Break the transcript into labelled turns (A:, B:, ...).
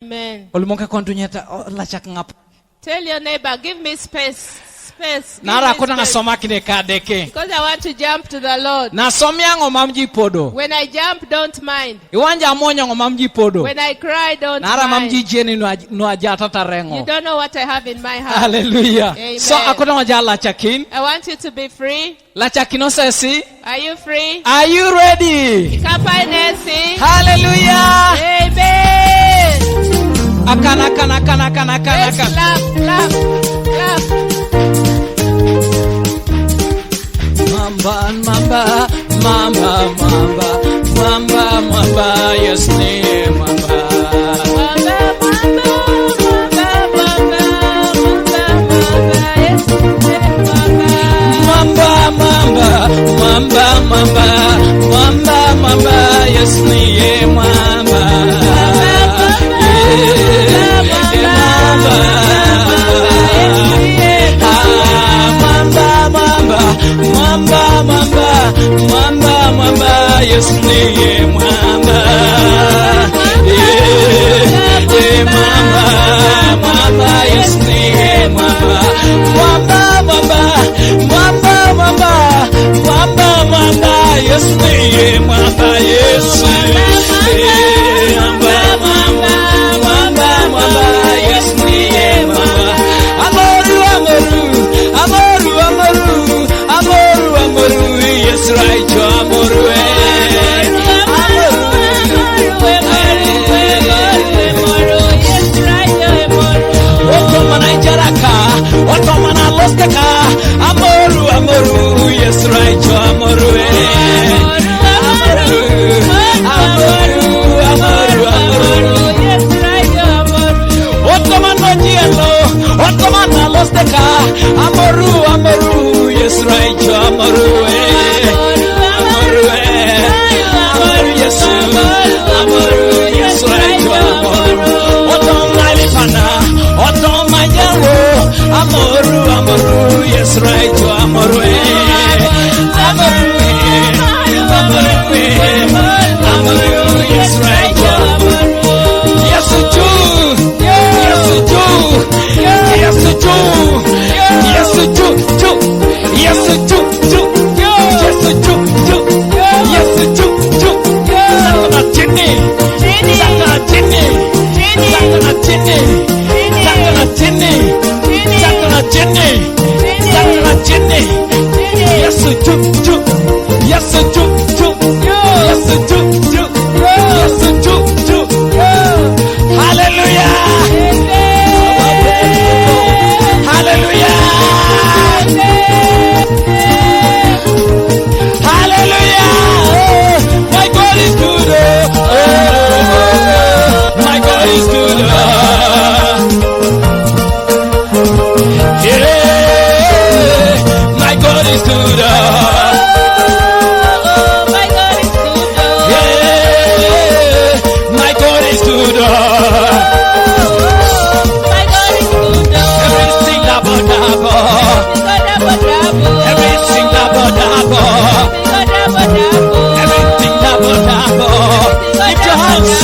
A: Amen.
B: Tell your neighbor, give me space. Space.
A: Because
B: I want to jump to the Lord. When I jump, don't mind. When I cry, don't mind. You don't know what I have in my heart.
A: Hallelujah.
B: Amen.
A: So
B: I want you to be free. Are you free?
A: Are you ready? Hallelujah.
B: Amen.
A: Akana.
B: Let's clap.
A: Mamba, yes, mamba. Mamba, yes, mamba. Mamba, yes, mamba. Mamba, yes, mamba. Mamba, yes, mamba, yes. Mamba, yes, mamba. Amoru, yes, right, amoru. Amoru, yes, right, amoru. Amoru, yes, right, amoru. Amoru, yes, right, amoru. Yes, right, yes, do. Yes, do. Yes, do. Yes, do. Yes, do. Yes, do. Yes, do. Hallelujah. Hallelujah. Hallelujah. My God is good. My God is good. My God is good.
B: My God is good.
A: My God is good.
B: My God is good.
A: Everything double. Everything double. Everything double. Lift your hands.